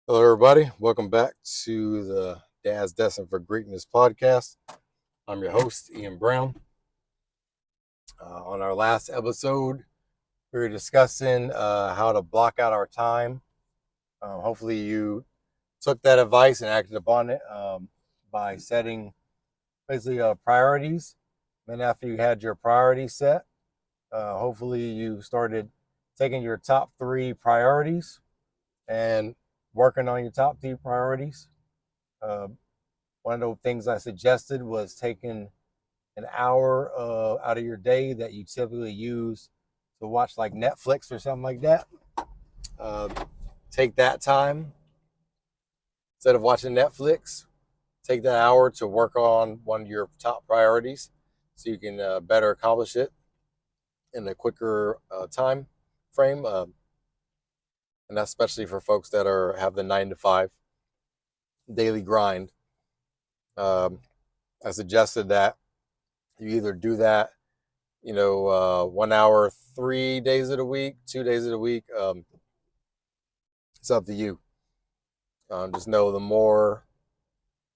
Hello, everybody. Welcome back to the Dad's Destined for Greatness podcast. I'm your host, Ian Brown. On our last episode, we were discussing how to block out our time. Hopefully, you took that advice and acted upon it by setting basically priorities. Then, after you had your priorities set, hopefully, you started taking your top three priorities and working on your top three priorities. Uh, One of the things I suggested was taking an hour out of your day that you typically use to watch like Netflix or something like that. Uh, Take that time instead of watching Netflix. Take that hour to work on one of your top priorities so you can better accomplish it in a quicker time frame. And that's especially for folks that have the 9 to 5 daily grind. Um, I suggested that you either do that 1 hour 3 days of the week, 2 days of the week. It's up to you. Just know the more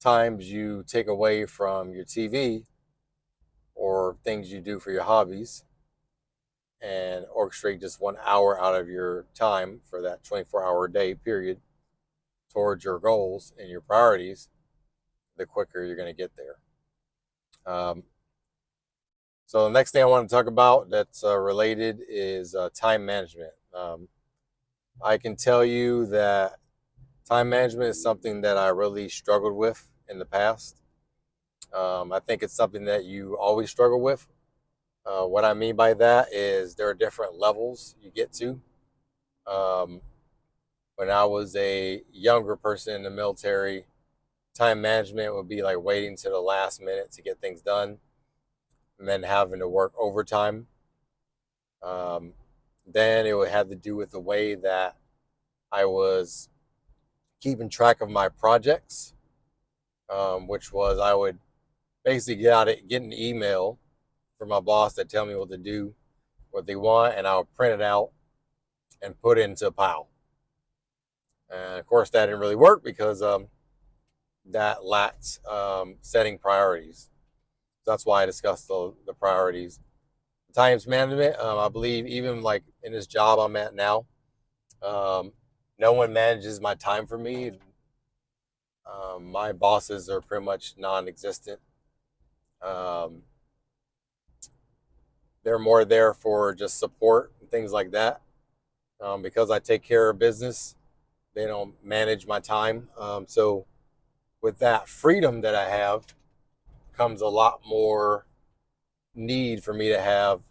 times you take away from your TV or things you do for your hobbies and orchestrate just 1 hour out of your time for that 24-hour day period towards your goals and your priorities, the quicker you're going to get there. So the next thing I want to talk about that's related is time management. I can tell you that time management is something that I really struggled with in the past. I think it's something that you always struggle with. What I mean by that is there are different levels you get to. Um, when I was a younger person in the military, time management would be like waiting to the last minute to get things done and then having to work overtime. Um, then it would have to do with the way that I was keeping track of my projects, which was I would basically get an email from my boss that tell me what to do, what they want, and I would print it out and put it into a pile. And of course, that didn't really work because that lacked setting priorities. So that's why I discussed the priorities. Times management, I believe, even like in this job I'm at now, um, no one manages my time for me. My bosses are pretty much non-existent. Um, they're more there for just support and things like that. Because I take care of business, they don't manage my time. So with that freedom that I have comes a lot more need for me to have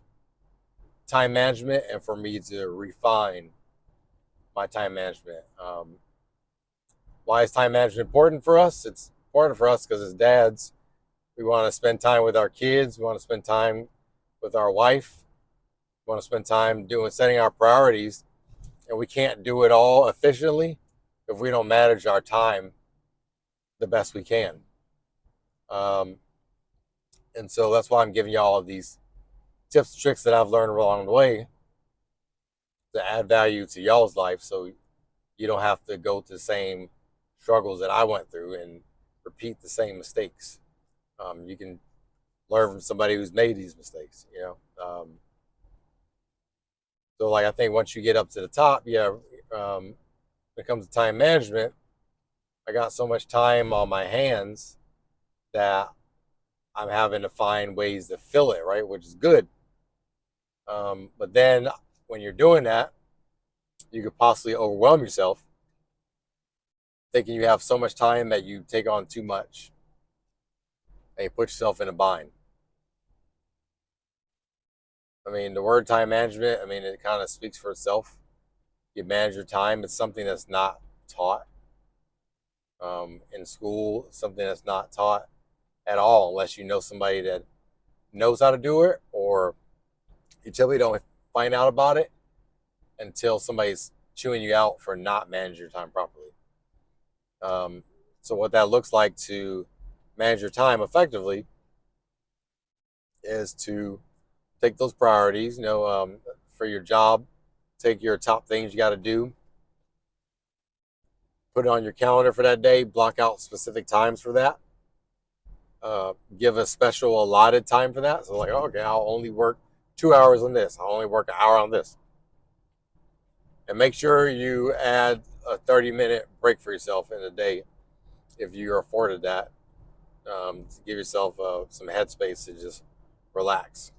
time management and for me to refine my time management. Why is time management important for us? It's important for us because as dads, we want to spend time with our kids. We want to spend time with our wife. We want to spend time setting our priorities. And we can't do it all efficiently if we don't manage our time the best we can. Um, and so that's why I'm giving you all of these tips and tricks that I've learned along the way to add value to y'all's life so you don't have to go through the same struggles that I went through and repeat the same mistakes. You can learn from somebody who's made these mistakes. So like I think once you get up to the top, when it comes to time management, I got so much time on my hands that I'm having to find ways to fill it, right? Which is good. But then when you're doing that, you could possibly overwhelm yourself, thinking you have so much time that you take on too much and you put yourself in a bind. I mean, the word time management, I mean, it kind of speaks for itself. You manage your time. It's something that's not taught in school, something that's not taught at all unless you know somebody that knows how to do it, or you typically don't find out about it until somebody's chewing you out for not managing your time properly. So what that looks like to manage your time effectively is to take those priorities, for your job, take your top things you got to do, put it on your calendar for that day, block out specific times for that. Give a special allotted time for that. So like, okay, I'll only work 2 hours on this. I'll only work an hour on this. And make sure you add a 30-minute break for yourself in a day if you're afforded that. To give yourself some headspace to just relax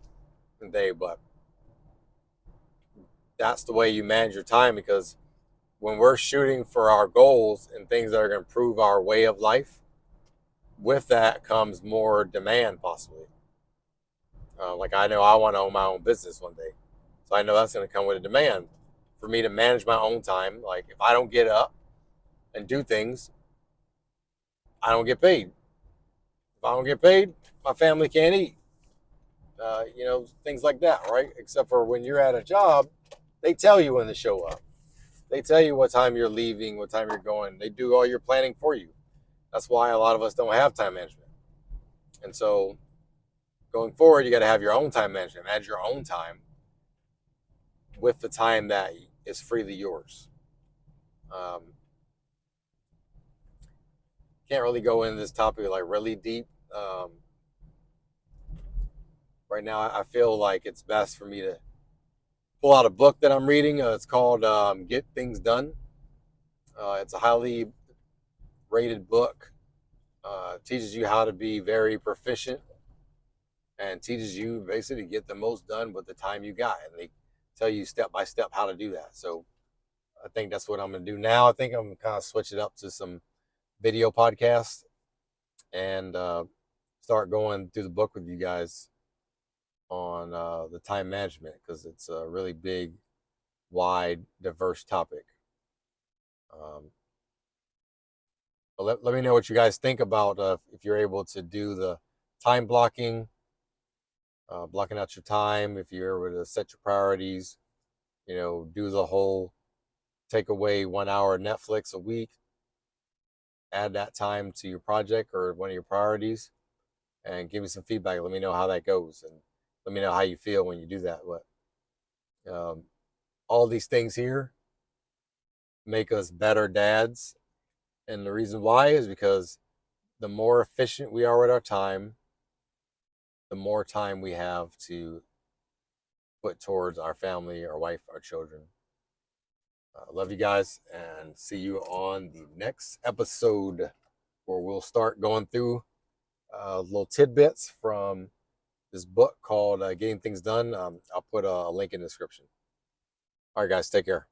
in the day. But that's the way you manage your time, because when we're shooting for our goals and things that are going to improve our way of life, with that comes more demand, possibly. Like I know I want to own my own business one day. So I know that's going to come with a demand for me to manage my own time. Like if I don't get up and do things, I don't get paid. If I don't get paid, my family can't eat. Things like that, right? Except for when you're at a job, they tell you when to show up. They tell you what time you're leaving, what time you're going. They do all your planning for you. That's why a lot of us don't have time management. And so going forward, you got to have your own time management. Manage your own time with the time that is freely yours. Can't really go into this topic like really deep. Right now, I feel like it's best for me to pull out a book that I'm reading. It's called Get Things Done. It's a highly rated book. Teaches you how to be very proficient and teaches you basically to get the most done with the time you got. And they tell you step by step how to do that. So I think that's what I'm going to do now. I think I'm going to kind of switch it up to some video podcasts and start going through the book with you guys on the time management, because it's a really big, wide, diverse topic. But let me know what you guys think about if you're able to do the time blocking, blocking out your time, if you're able to set your priorities, do the whole take away 1 hour Netflix a week, add that time to your project or one of your priorities, and give me some feedback. Let me know how that goes, and let me know how you feel when you do that. But all these things here make us better dads. And the reason why is because the more efficient we are with our time, the more time we have to put towards our family, our wife, our children. Love you guys, and see you on the next episode, where we'll start going through little tidbits from this book called Getting Things Done. I'll put a link in the description. All right, guys, take care.